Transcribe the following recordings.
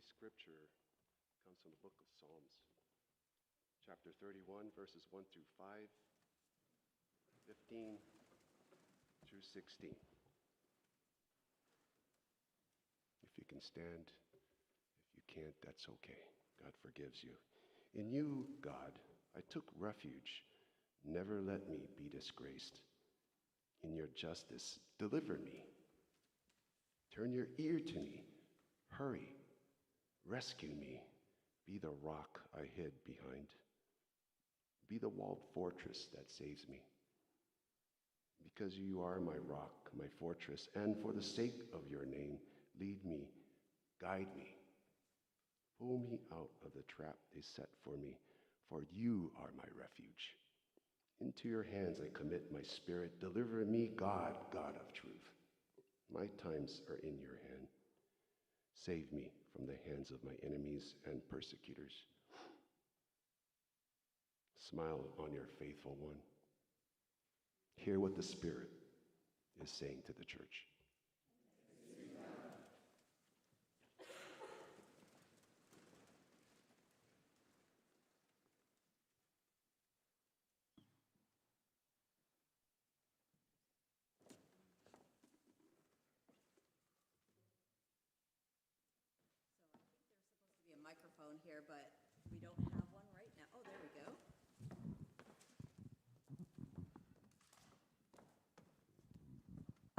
scripture comes from the book of Psalms, chapter 31, verses 1 through 5, 15 through 16. If you can stand, if you can't, that's okay. God forgives you. In you, God, I took refuge. Never let me be disgraced. In your justice, deliver me. Turn your ear to me. Hurry. Rescue me. Be the rock I hid behind. Be the walled fortress that saves me. Because you are my rock, my fortress, and for the sake of your name, lead me, guide me. Pull me out of the trap they set for me, for you are my refuge. Into your hands I commit my spirit. Deliver me, God, God of truth. My times are in your hand. Save me from the hands of my enemies and persecutors. Smile on your faithful one. Hear what the Spirit is saying to the church. A microphone here, but we don't have one right now. Oh, there we go.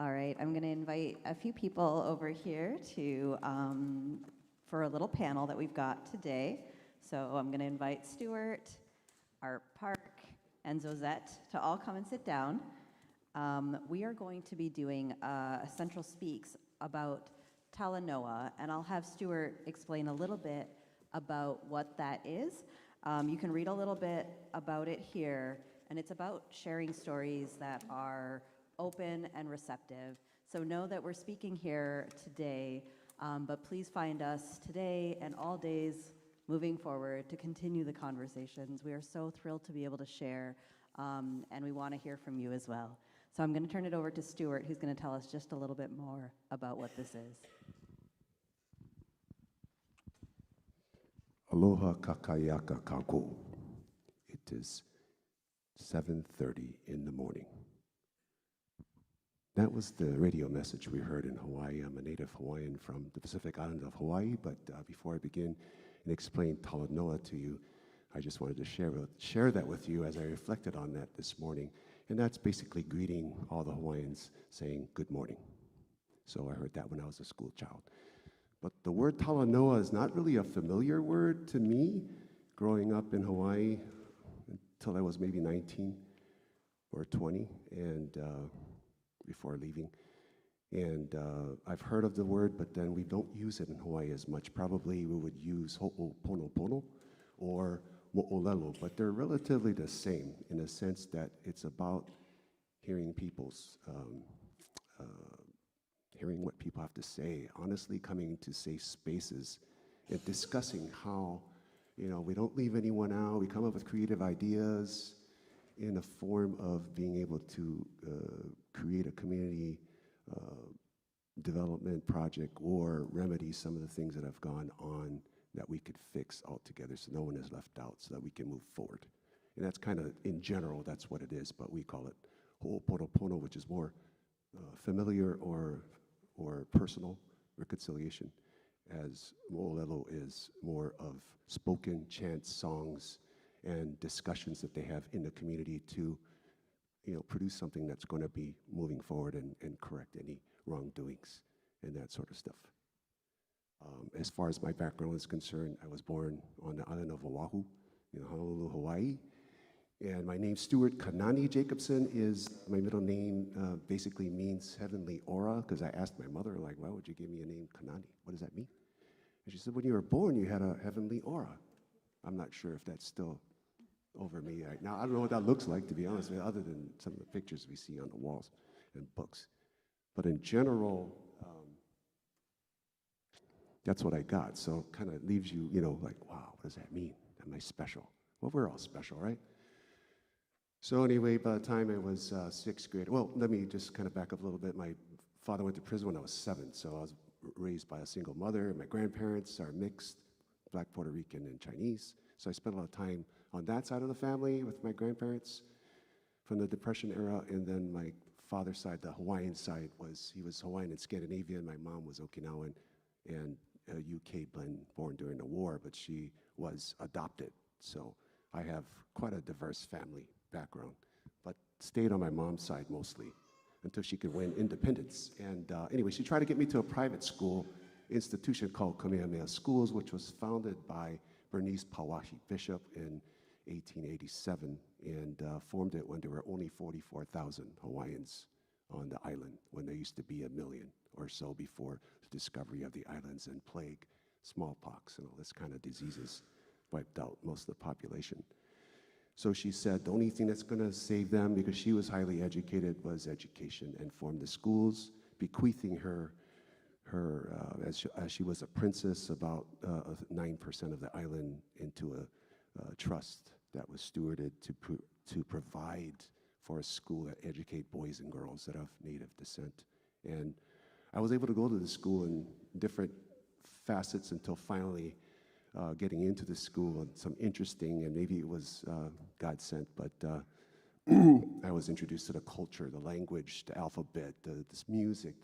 All right, I'm going to invite a few people over here to for a little panel that we've got today. So I'm going to invite Stuart, Art Park, and Zozette to all come and sit down. We are going to be doing a Central Speaks about Talanoa, and I'll have Stuart explain a little bit about what that is. You can read a little bit about it here, and it's about sharing stories that are open and receptive. So know that we're speaking here today, but please find us today and all days moving forward to continue the conversations. We are so thrilled to be able to share, and we want to hear from you as well. So I'm going to turn it over to Stuart, who's going to tell us just a little bit more about what this is. Aloha kakayaka kako. It is 7:30 in the morning. That was the radio message we heard in Hawaii. I'm a native Hawaiian from the Pacific island of Hawaii, but before I begin and explain Talanoa to you, I just wanted to share that with you as I reflected on that this morning. And that's basically greeting all the Hawaiians saying good morning. So I heard that when I was a school child. But the word Talanoa is not really a familiar word to me growing up in Hawaii until I was maybe 19 or 20 and before leaving. And I've heard of the word, but then we don't use it in Hawaii as much. Probably we would use ho'oponopono or mo'olelo, but they're relatively the same in the sense that it's about hearing people's, hearing what people have to say, honestly coming to safe spaces and discussing how, we don't leave anyone out, we come up with creative ideas in a form of being able to create a community development project or remedy some of the things that have gone on that we could fix altogether so no one is left out so that we can move forward. And that's kind of, in general, that's what it is, but we call it ho'oponopono, which is more familiar or personal reconciliation, as mo'olelo is more of spoken chants, songs, and discussions that they have in the community to produce something that's going to be moving forward and correct any wrongdoings and that sort of stuff. As far as my background is concerned, I was born on the island of Oahu in Honolulu, Hawaii. And my name, Stuart Kanani Jacobson, is my middle name, basically means heavenly aura, because I asked my mother, like, why would you give me a name Kanani? What does that mean? And she said, when you were born, you had a heavenly aura. I'm not sure if that's still over me right now. I don't know what that looks like, to be honest with you, other than some of the pictures we see on the walls and books. But in general, that's what I got. So kind of leaves you, like, wow, what does that mean? Am I special? Well, we're all special, right? So anyway, by the time I was sixth grade, well, let me just kind of back up a little bit. My father went to prison when I was 7, so I was raised by a single mother. My grandparents are mixed, Black, Puerto Rican, and Chinese. So I spent a lot of time on that side of the family with my grandparents from the Depression era. And then my father's side, the Hawaiian side, he was Hawaiian and Scandinavian. My mom was Okinawan and a UK blend, born during the war, but she was adopted. So I have quite a diverse family background, but stayed on my mom's side mostly until she could win independence. And anyway, she tried to get me to a private school institution called Kamehameha Schools, which was founded by Bernice Pawahi Bishop in 1887, and formed it when there were only 44,000 Hawaiians on the island, when there used to be 1 million or so before the discovery of the islands, and plague, smallpox, and all this kind of diseases wiped out most of the population. So she said the only thing that's going to save them, because she was highly educated, was education, and formed the schools, bequeathing her as she was a princess, about 9% of the island into a trust that was stewarded to provide for a school that educate boys and girls that of Native descent. And I was able to go to the school in different facets until finally getting into the school, and some interesting, and maybe it was God sent, but I was introduced to the culture, the language, the alphabet, this music,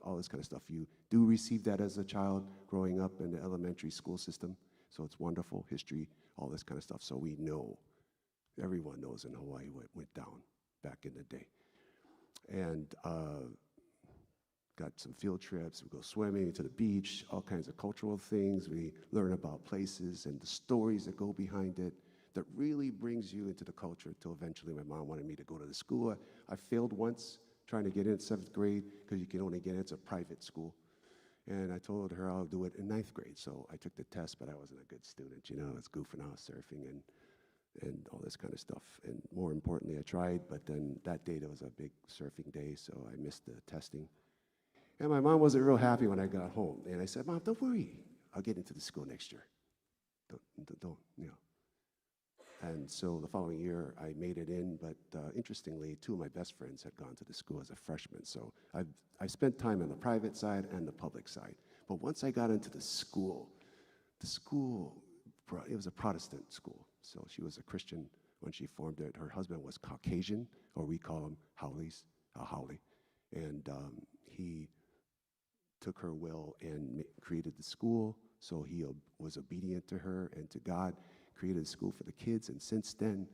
all this kind of stuff. You do receive that as a child growing up in the elementary school system, so it's wonderful, history, all this kind of stuff. So we know, everyone knows in Hawaii what went down back in the day. And got some field trips, we go swimming to the beach, all kinds of cultural things. We learn about places and the stories that go behind it that really brings you into the culture, until eventually my mom wanted me to go to the school. I failed once trying to get in 7th grade, because you can only get in, it's a private school. And I told her I'll do it in 9th grade. So I took the test, but I wasn't a good student, I was goofing out, surfing and all this kind of stuff. And more importantly, I tried, but then that day there was a big surfing day, so I missed the testing. And my mom wasn't real happy when I got home. And I said, Mom, don't worry, I'll get into the school next year. Don't. And so the following year, I made it in, but interestingly, 2 of my best friends had gone to the school as a freshman. So I spent time on the private side and the public side. But once I got into the school, it was a Protestant school. So she was a Christian when she formed it. Her husband was Caucasian, or we call him Haole. And he took her will and created the school. So he was obedient to her and to God, created a school for the kids. And since then,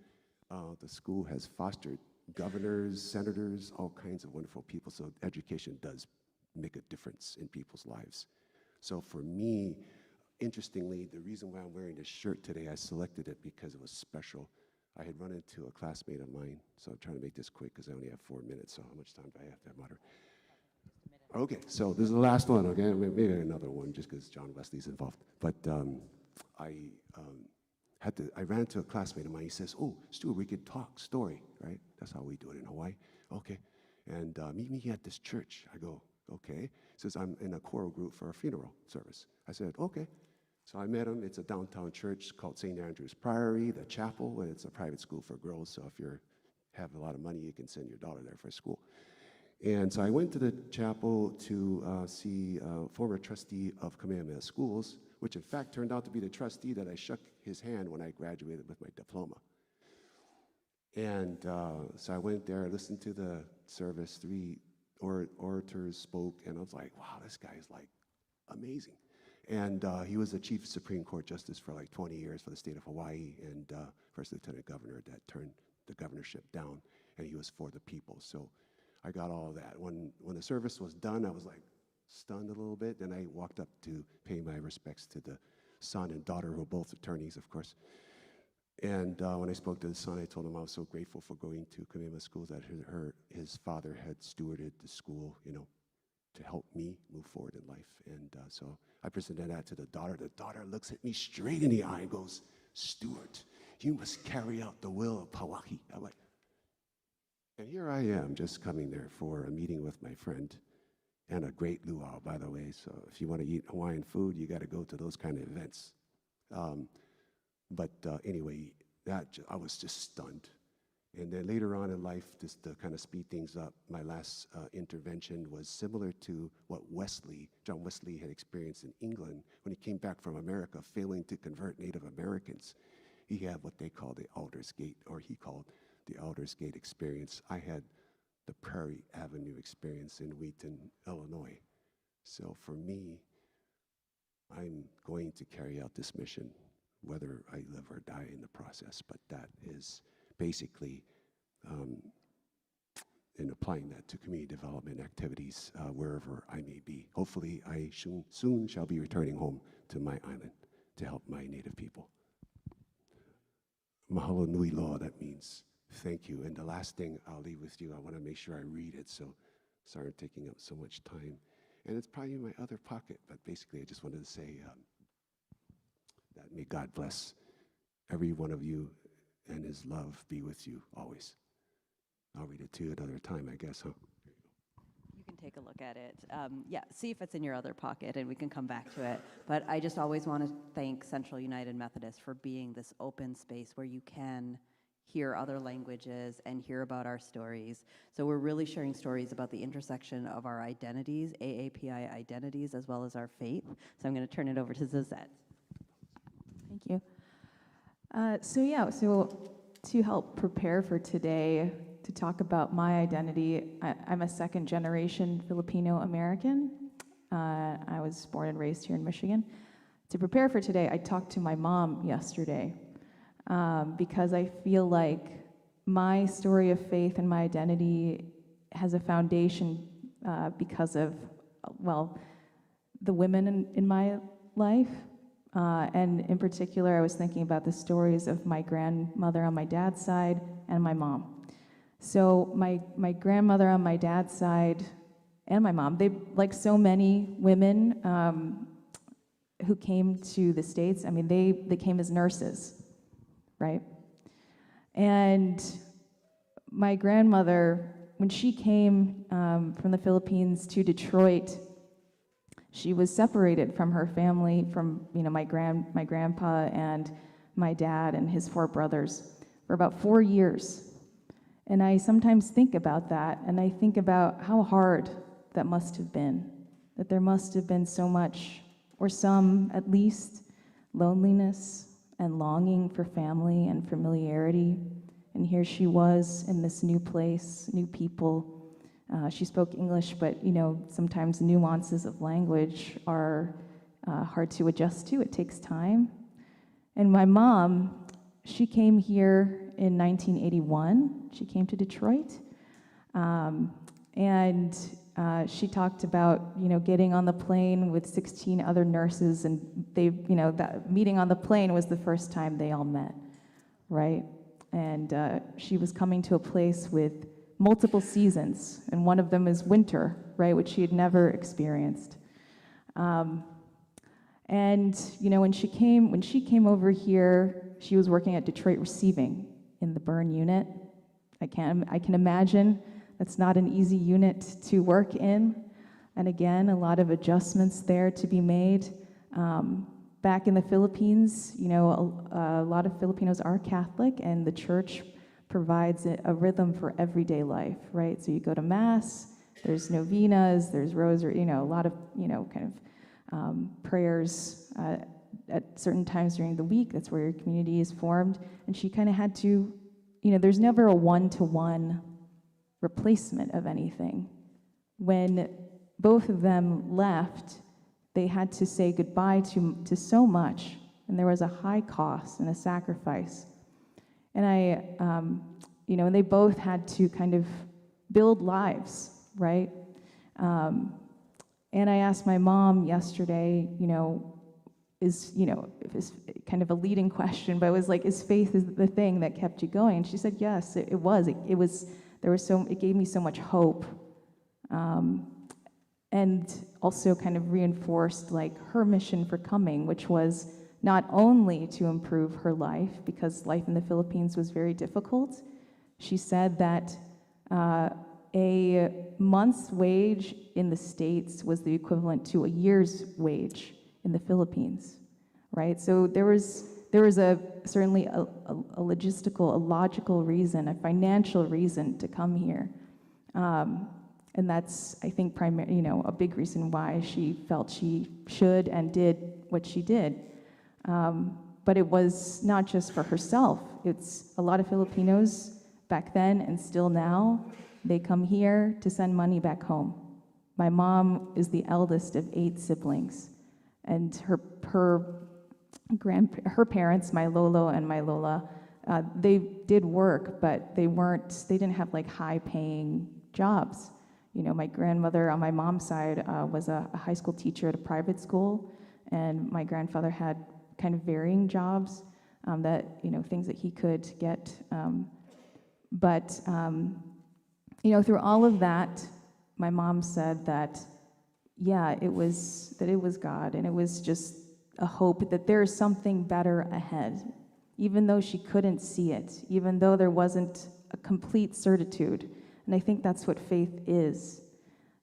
the school has fostered governors, senators, all kinds of wonderful people. So education does make a difference in people's lives. So for me, interestingly, the reason why I'm wearing this shirt today, I selected it because it was special. I had run into a classmate of mine, so I'm trying to make this quick because I only have 4 minutes, so how much time do I have to have, Moderator? Okay, so this is the last one, okay? Maybe another one, just because John Wesley's involved. But I ran into a classmate of mine. He says, oh, Stuart, we could talk story, right? That's how we do it in Hawaii. Okay, and meet me at this church. I go, okay. He says, I'm in a choral group for a funeral service. I said, okay. So I met him. It's a downtown church called St. Andrew's Priory, the chapel, and it's a private school for girls. So if you have a lot of money, you can send your daughter there for school. And so I went to the chapel to see a former trustee of Kamehameha Schools, which in fact turned out to be the trustee that I shook his hand when I graduated with my diploma. And so I went there, listened to the service, 3 orators spoke, and I was like, wow, this guy is like amazing. And he was the chief Supreme Court justice for like 20 years for the state of Hawaii, and first lieutenant governor that turned the governorship down, and he was for the people. So I got all of that. When the service was done, I was like stunned a little bit. Then I walked up to pay my respects to the son and daughter, who were both attorneys, of course. And when I spoke to the son, I told him I was so grateful for going to Kamehameha Schools, that his father had stewarded the school, to help me move forward in life. And so I presented that to the daughter. The daughter looks at me straight in the eye and goes, Stuart, you must carry out the will of Pawahi. I'm like, and here I am, just coming there for a meeting with my friend, and a great luau, by the way. So if you want to eat Hawaiian food, you got to go to those kind of events. But anyway, I was just stunned. And then later on in life, just to kind of speed things up, my last intervention was similar to what John Wesley had experienced in England when he came back from America, failing to convert Native Americans. He had what they call the Aldersgate, or he called the Aldersgate experience. I had the Prairie Avenue experience in Wheaton, Illinois. So for me, I'm going to carry out this mission, whether I live or die in the process, but that is basically in applying that to community development activities wherever I may be. Hopefully, I soon shall be returning home to my island to help my Native people. Mahalo nui loa, that means thank you. And the last thing I'll leave with you, I want to make sure I read it, so sorry I'm taking up so much time. And it's probably in my other pocket, but basically I just wanted to say that may God bless every one of you and his love be with you always. I'll read it to you another time, I guess, huh? You can take a look at it. Yeah, see if it's in your other pocket, and we can come back to it. But I just always want to thank Central United Methodist for being this open space where you can hear other languages and hear about our stories. So we're really sharing stories about the intersection of our identities, AAPI identities, as well as our faith. So I'm going to turn it over to Zazette. Thank you. So to help prepare for today, to talk about my identity, I'm a second generation Filipino American. I was born and raised here in Michigan. To prepare for today, I talked to my mom yesterday because I feel like my story of faith and my identity has a foundation because of, well, the women in my life. And in particular, I was thinking about the stories of my grandmother on my dad's side and my mom. So my grandmother on my dad's side and my mom, they, like so many women who came to the States, I mean, they came as nurses, right? And my grandmother, when she came from the Philippines to Detroit, she was separated from her family, from my grandpa and my dad and his 4 brothers for about 4 years. And I sometimes think about that, and I think about how hard that must have been, that there must have been so much, or some at least, loneliness and longing for family and familiarity. And here she was in this new place, new people. She spoke English, but sometimes nuances of language are hard to adjust to. It takes time. And my mom, she came here in 1981. She came to Detroit, and she talked about getting on the plane with 16 other nurses, and that meeting on the plane was the first time they all met, right? And she was coming to a place with multiple seasons, and one of them is winter, right, which she had never experienced. And when she came over here, she was working at Detroit Receiving in the burn unit. I can imagine that's not an easy unit to work in, and again, a lot of adjustments there to be made. Back in the Philippines, a lot of Filipinos are Catholic, and the church provides a rhythm for everyday life, right? So you go to Mass, there's novenas, there's rosary, a lot of, prayers at certain times during the week. That's where your community is formed. And she kind of had to, there's never a one-to-one replacement of anything. When both of them left, they had to say goodbye to so much, and there was a high cost and a sacrifice. And and they both had to kind of build lives, right? And I asked my mom yesterday, is kind of a leading question, but it was like, is faith the thing that kept you going? And she said, yes, it was. It gave me so much hope, and also kind of reinforced like her mission for coming, which was not only to improve her life, because life in the Philippines was very difficult. She said that a month's wage in the States was the equivalent to a year's wage in the Philippines, right? So there was there was certainly a logistical, a logical reason, a financial reason to come here. And that's, I think, a big reason why she felt she should and did what she did. But it was not just for herself. It's a lot of Filipinos back then and still now, they come here to send money back home. My mom is the eldest of 8 siblings, and her parents, my Lolo and my Lola, they did work, but they didn't have like high-paying jobs. My grandmother on my mom's side was a high school teacher at a private school, and my grandfather had kind of varying jobs that, things that he could get. But through all of that, my mom said that, yeah, it was God, and it was just a hope that there is something better ahead, even though she couldn't see it, even though there wasn't a complete certitude. And I think that's what faith is,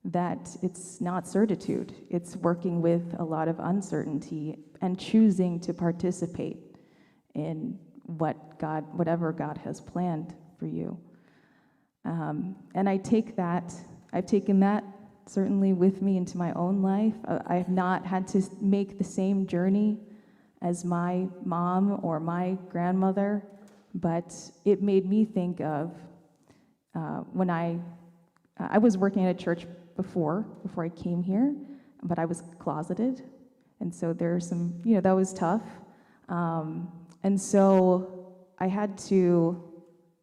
that it's not certitude. It's working with a lot of uncertainty and choosing to participate in whatever God has planned for you. And I've taken that certainly with me into my own life. I have not had to make the same journey as my mom or my grandmother, but it made me think of when I was working at a church before I came here, but I was closeted, and so there's some, that was tough. And so I had to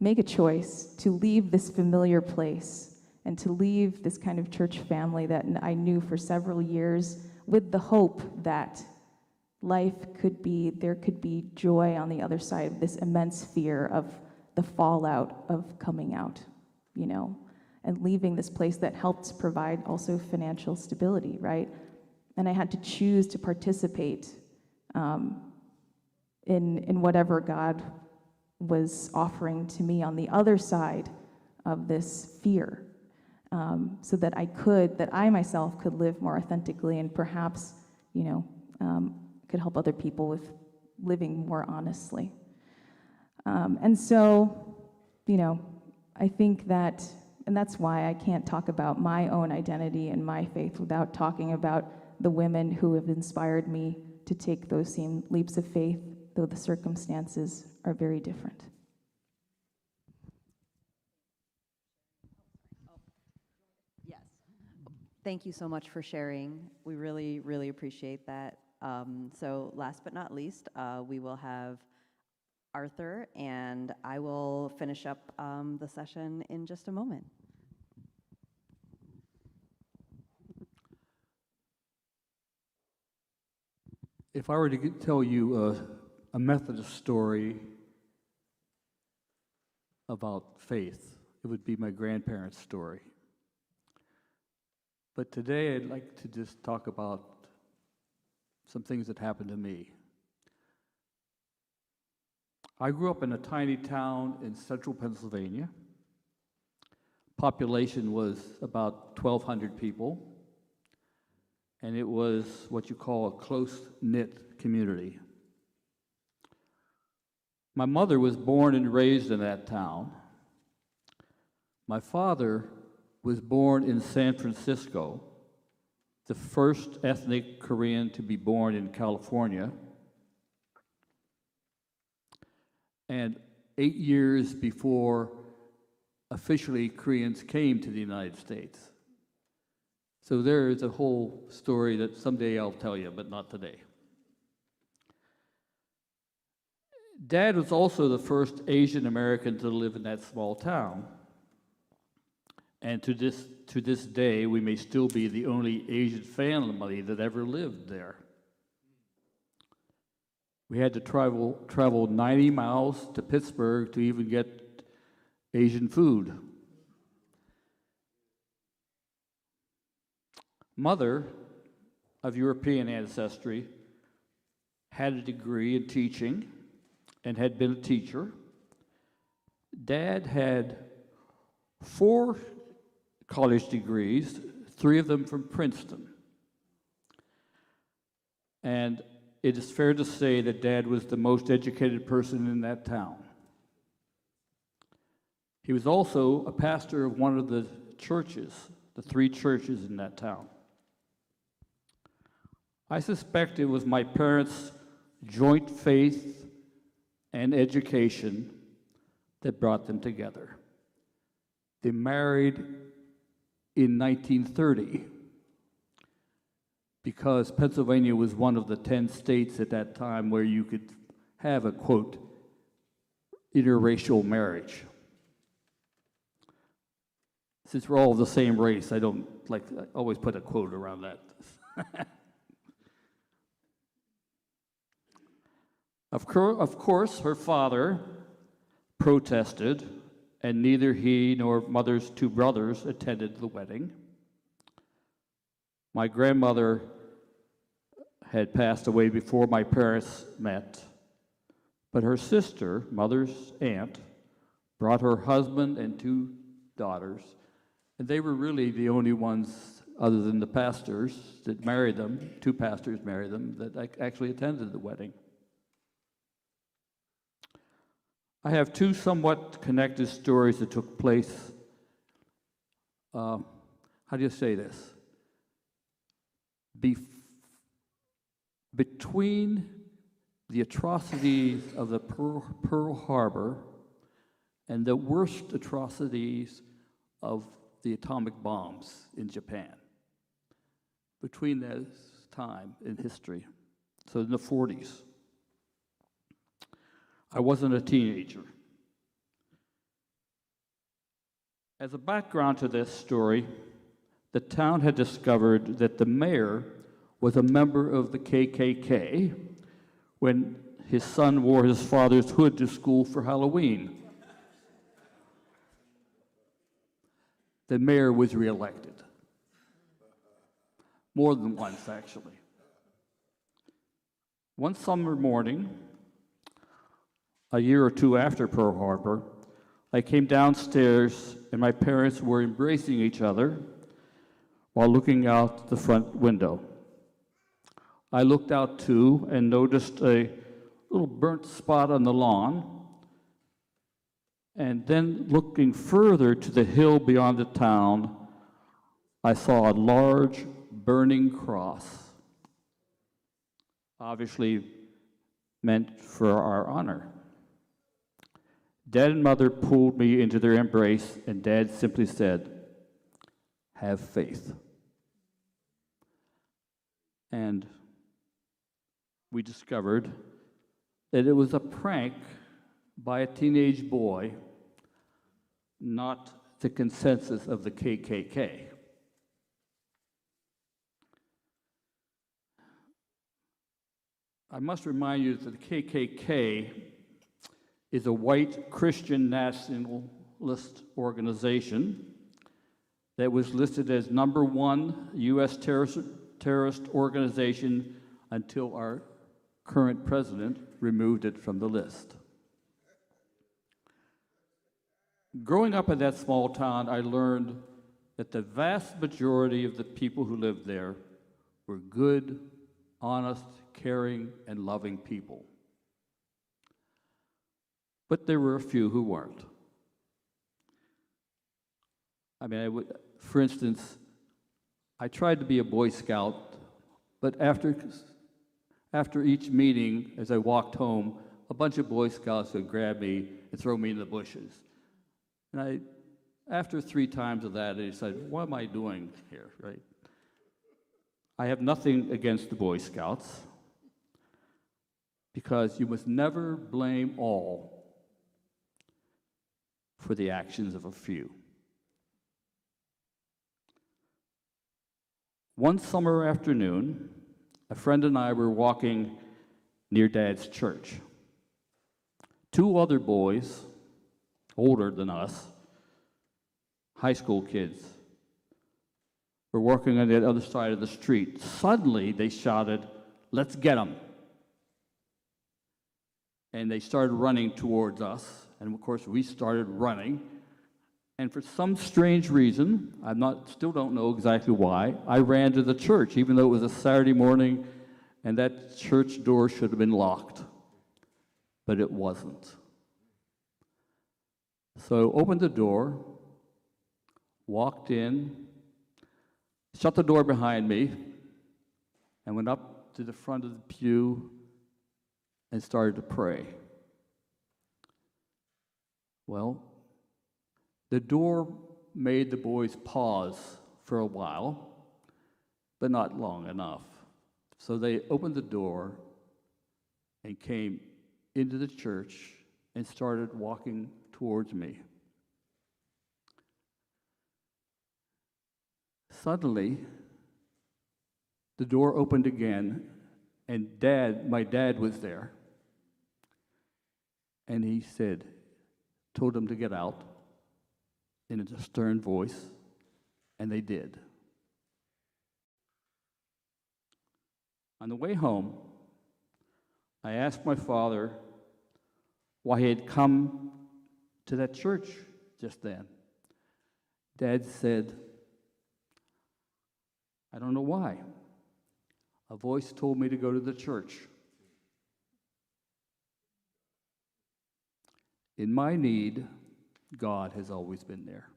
make a choice to leave this familiar place and to leave this kind of church family that I knew for several years, with the hope that there could be joy on the other side of this immense fear of the fallout of coming out, and leaving this place that helped provide also financial stability, right? And I had to choose to participate in whatever God was offering to me on the other side of this fear, so that I myself could live more authentically and perhaps, could help other people with living more honestly. And so, I think that, and that's why I can't talk about my own identity and my faith without talking about the women who have inspired me to take those same leaps of faith, though the circumstances are very different. Yes. Thank you so much for sharing. We really, really appreciate that. So last but not least, we will have Arthur, and I will finish up the session in just a moment. If I were to tell you a Methodist story about faith, it would be my grandparents' story. But today I'd like to just talk about some things that happened to me. I grew up in a tiny town in central Pennsylvania. Population was about 1,200 people, and it was what you call a close-knit community. My mother was born and raised in that town. My father was born in San Francisco, the first ethnic Korean to be born in California, and 8 years before officially Koreans came to the United States. So there is a whole story that someday I'll tell you, but not today. Dad was also the first Asian American to live in that small town. And to this day, we may still be the only Asian family that ever lived there. We had to travel 90 miles to Pittsburgh to even get Asian food. Mother, of European ancestry, had a degree in teaching and had been a teacher. Dad had 4 college degrees, 3 of them from Princeton. And it is fair to say that Dad was the most educated person in that town. He was also a pastor of one of the churches, the 3 churches in that town. I suspect it was my parents' joint faith and education that brought them together. They married in 1930 because Pennsylvania was one of the 10 states at that time where you could have a, quote, interracial marriage. Since we're all the same race, I always put a quote around that. Of course, her father protested, and neither he nor Mother's 2 brothers attended the wedding. My grandmother had passed away before my parents met, but her sister, Mother's aunt, brought her husband and 2 daughters, and they were really the only ones, other than the pastors that married them, 2 pastors married them, that actually attended the wedding. I have 2 somewhat connected stories that took place, how do you say this? Between the atrocities of the Pearl Harbor and the worst atrocities of the atomic bombs in Japan. Between that time in history, so in the 40s. I wasn't a teenager. As a background to this story, the town had discovered that the mayor was a member of the KKK when his son wore his father's hood to school for Halloween. The mayor was reelected. More than once, actually. One summer morning, a year or 2 after Pearl Harbor, I came downstairs and my parents were embracing each other while looking out the front window. I looked out too and noticed a little burnt spot on the lawn, and then looking further to the hill beyond the town, I saw a large burning cross, obviously meant for our honor. Dad and Mother pulled me into their embrace, and Dad simply said, "Have faith." And we discovered that it was a prank by a teenage boy, not the consensus of the KKK. I must remind you that the KKK is a white Christian nationalist organization that was listed as #1 U.S. terrorist organization until our current president removed it from the list. Growing up in that small town, I learned that the vast majority of the people who lived there were good, honest, caring, and loving people. But there were a few who weren't. I mean, for instance, I tried to be a Boy Scout, but after each meeting, as I walked home, a bunch of Boy Scouts would grab me and throw me in the bushes. And after 3 times of that, I decided, what am I doing here, right? I have nothing against the Boy Scouts, because you must never blame all for the actions of a few. One summer afternoon, a friend and I were walking near Dad's church. 2 other boys, older than us, high school kids, were walking on the other side of the street. Suddenly, they shouted, "Let's get 'em!" And they started running towards us. And of course, we started running. And for some strange reason, still don't know exactly why, I ran to the church, even though it was a Saturday morning and that church door should have been locked, but it wasn't. So I opened the door, walked in, shut the door behind me, and went up to the front of the pew and started to pray. Well, the door made the boys pause for a while, but not long enough. So they opened the door and came into the church and started walking towards me. Suddenly, the door opened again, and my dad was there. And he told them to get out in a stern voice, and they did. On the way home, I asked my father why he had come to that church just then. Dad said, "I don't know why. A voice told me to go to the church." In my need, God has always been there.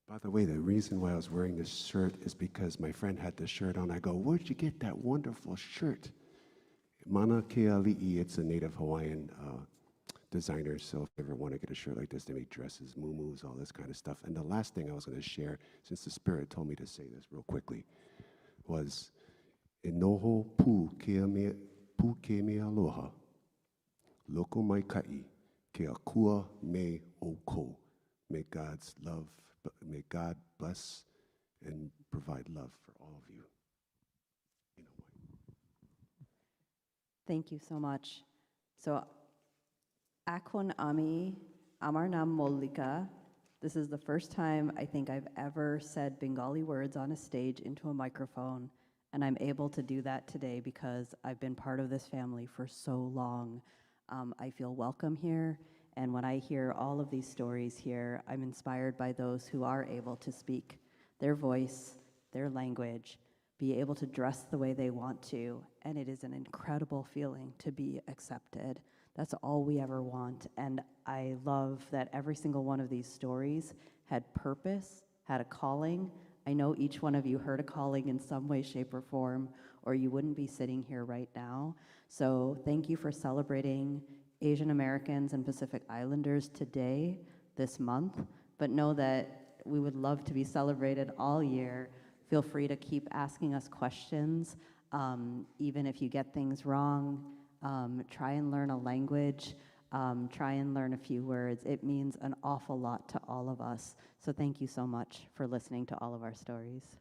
By the way, the reason why I was wearing this shirt is because my friend had this shirt on. I go, "Where'd you get that wonderful shirt?" Mana Keali'i, it's a native Hawaiian designer, so if you ever want to get a shirt like this, they make dresses, muumuus, all this kind of stuff. And the last thing I was going to share, since the Spirit told me to say this real quickly, was Inoho pu ke me aloha, loko mai kai, ke akua me oko. May God bless and provide love for all of you. Thank you so much. So, Akon Ami Amarnam Molika. This is the first time I think I've ever said Bengali words on a stage into a microphone, and I'm able to do that today because I've been part of this family for so long. I feel welcome here, and when I hear all of these stories here, I'm inspired by those who are able to speak their voice, their language, be able to dress the way they want to, and it is an incredible feeling to be accepted. That's all we ever want, and I love that every single one of these stories had purpose, had a calling. I know each one of you heard a calling in some way, shape, or form, or you wouldn't be sitting here right now. So thank you for celebrating Asian Americans and Pacific Islanders today, this month, but know that we would love to be celebrated all year. Feel free to keep asking us questions, even if you get things wrong. Try and learn a language, try and learn a few words. It means an awful lot to all of us. So thank you so much for listening to all of our stories.